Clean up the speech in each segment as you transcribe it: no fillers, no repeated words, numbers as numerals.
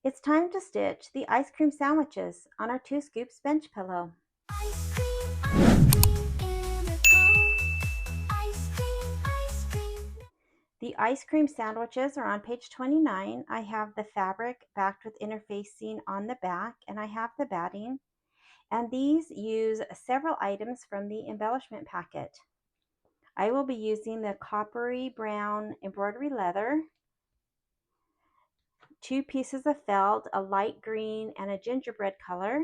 It's time to stitch the ice cream sandwiches on our 2 scoops bench pillow. Ice cream, ice cream in a cone. Ice cream, ice cream. The ice cream sandwiches are on page 29. I have the fabric backed with interfacing on the back, and I have the batting. And these use several items from the embellishment packet. I will be using the coppery brown embroidery leather, 2 pieces of felt, a light green and a gingerbread color,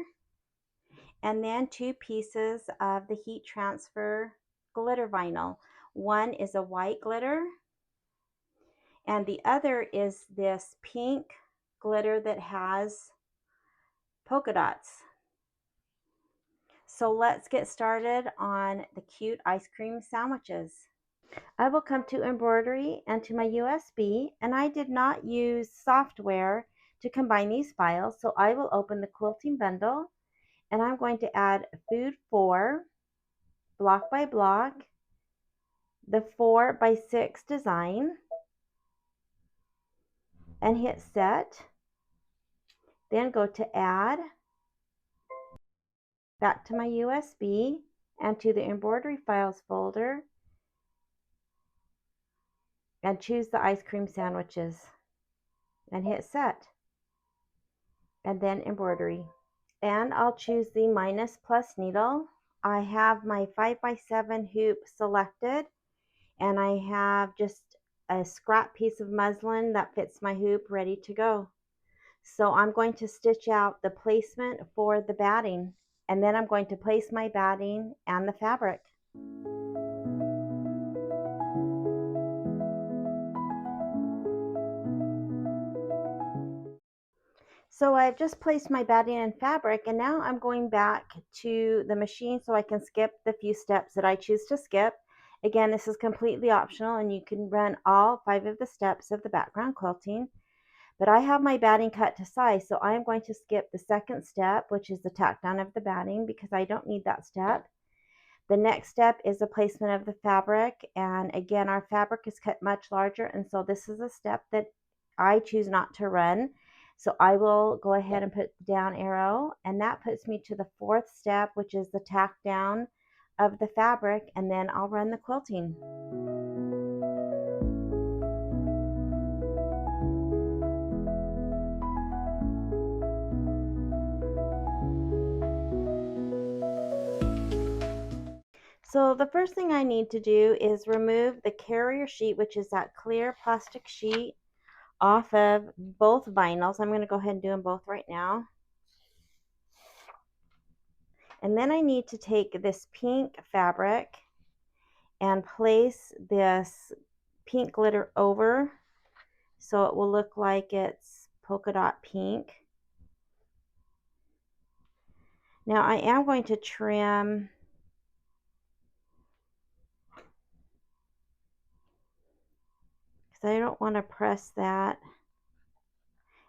and then 2 pieces of the heat transfer glitter vinyl. One is a white glitter, and the other is this pink glitter that has polka dots. So let's get started on the cute ice cream sandwiches. I will come to Embroidery and to my USB, and I did not use software to combine these files, so I will open the quilting bundle, and I'm going to add food 4, block by block, the 4 by 6 design, and hit set. Then go to add, back to my USB, and to the embroidery files folder, and choose the ice cream sandwiches, and hit set, and then embroidery. And I'll choose the minus plus needle. I have my 5x7 hoop selected, and I have just a scrap piece of muslin that fits my hoop ready to go. So I'm going to stitch out the placement for the batting, and then I'm going to place my batting and the fabric. So I've just placed my batting and fabric, and now I'm going back to the machine so I can skip the few steps that I choose to skip. Again, this is completely optional, and you can run all 5 of the steps of the background quilting. But I have my batting cut to size, so I am going to skip the second step, which is the tack down of the batting, because I don't need that step. The next step is the placement of the fabric, and again, our fabric is cut much larger, and so this is a step that I choose not to run. So I will go ahead and put the down arrow, and that puts me to the 4th step, which is the tack down of the fabric, and then I'll run the quilting. So the first thing I need to do is remove the carrier sheet, which is that clear plastic sheet, off of both vinyls. I'm going to go ahead and do them both right now. And then I need to take this pink fabric and place this pink glitter over so it will look like it's polka dot pink. Now I am going to trim because I don't want to press that,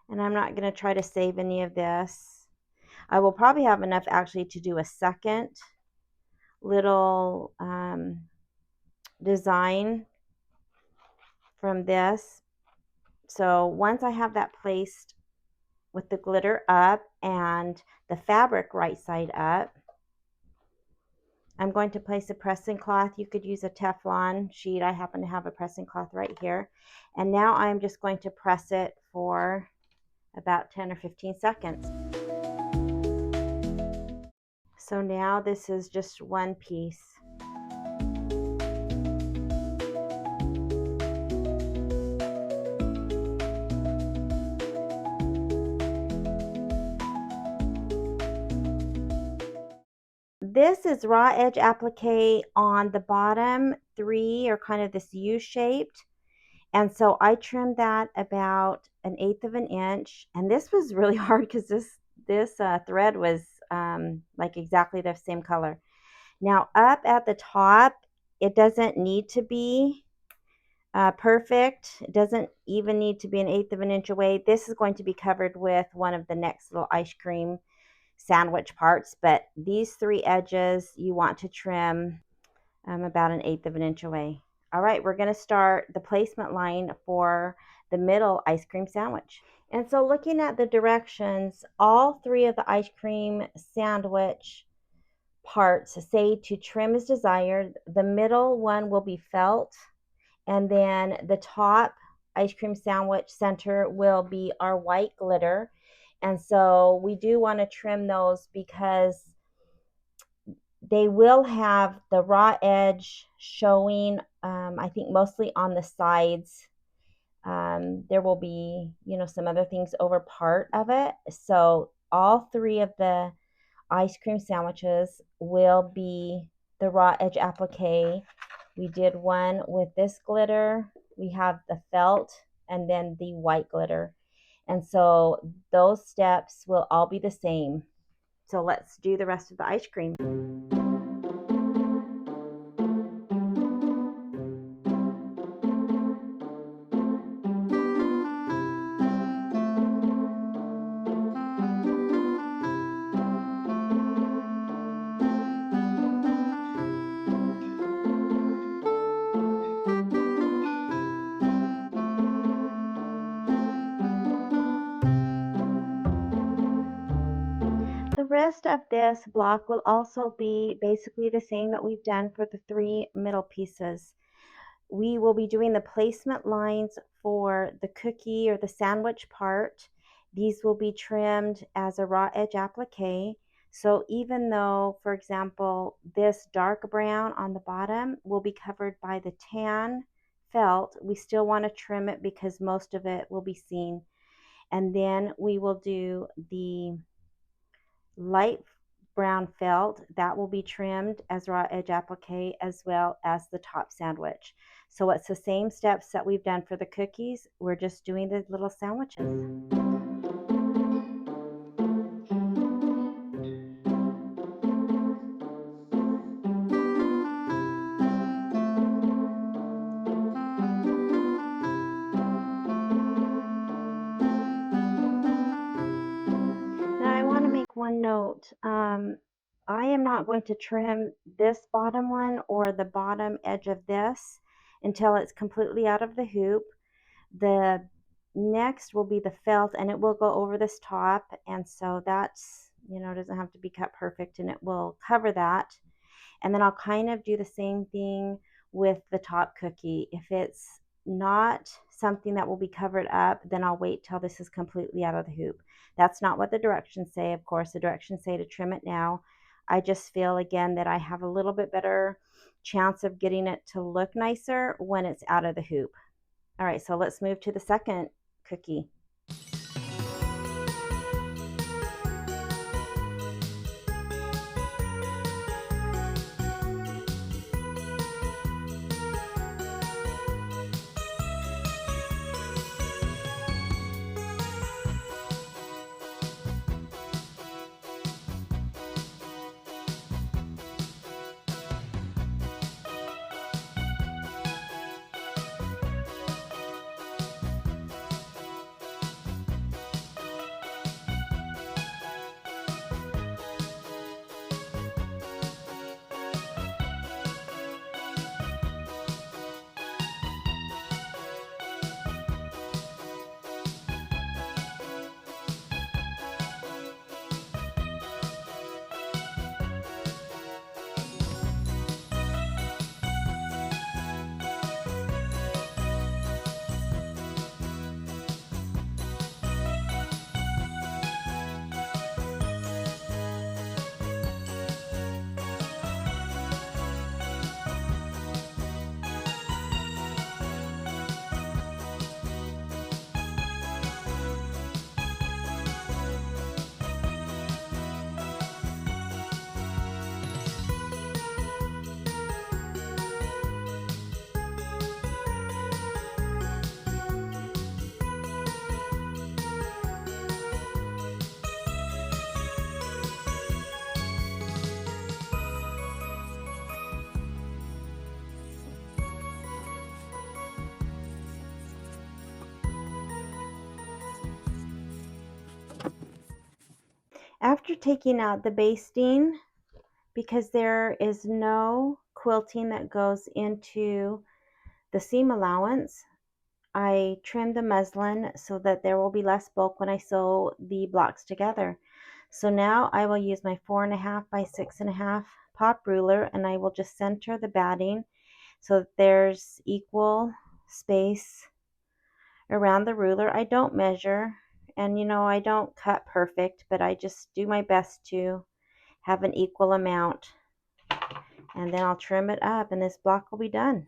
and I'm not going to try to save any of this. I will probably have enough actually to do a second little design from this. So once I have that placed with the glitter up and the fabric right side up, I'm going to place a pressing cloth. You could use a Teflon sheet. I happen to have a pressing cloth right here. And now I'm just going to press it for about 10 or 15 seconds. So now this is just one piece. This is raw edge applique on the bottom 3, or kind of this U-shaped. And so I trimmed that about 1/8 of an inch. And this was really hard because this thread was like exactly the same color. Now up at the top, it doesn't need to be perfect. It doesn't even need to be 1/8 of an inch away. This is going to be covered with one of the next little ice cream sandwich parts, but these 3 edges you want to trim about 1/8 of an inch away. All right, we're going to start the placement line for the middle ice cream sandwich. And so looking at the directions, all three of the ice cream sandwich parts say to trim as desired. The middle one will be felt, and then the top ice cream sandwich center will be our white glitter. And so we do want to trim those because they will have the raw edge showing, I think mostly on the sides. There will be, some other things over part of it. So all three of the ice cream sandwiches will be the raw edge applique. We did one with this glitter. We have the felt and then the white glitter. And so those steps will all be the same. So let's do the rest of the ice cream. The rest of this block will also be basically the same that we've done for the three middle pieces. We will be doing the placement lines for the cookie or the sandwich part. These will be trimmed as a raw edge applique. So even though, for example, this dark brown on the bottom will be covered by the tan felt, we still want to trim it because most of it will be seen. And then we will do the light brown felt that will be trimmed as raw edge applique, as well as the top sandwich. So it's the same steps that we've done for the cookies. We're just doing the little sandwiches. Now I want to make one note. I am not going to trim this bottom one or the bottom edge of this until it's completely out of the hoop. The next will be the felt, and it will go over this top, and so that's, doesn't have to be cut perfect, and it will cover that. And then I'll kind of do the same thing with the top cookie. If it's not something that will be covered up, then I'll wait till this is completely out of the hoop. That's not what the directions say. Of course, the directions say to trim it now. I just feel again that I have a little bit better chance of getting it to look nicer when it's out of the hoop. All right, so let's move to the second cookie. After taking out the basting, because there is no quilting that goes into the seam allowance, I trimmed the muslin so that there will be less bulk when I sew the blocks together. So now I will use my 4.5 by 6.5 pop ruler, and I will just center the batting so that there's equal space around the ruler. I don't measure, and I don't cut perfect, but I just do my best to have an equal amount. And then I'll trim it up and this block will be done.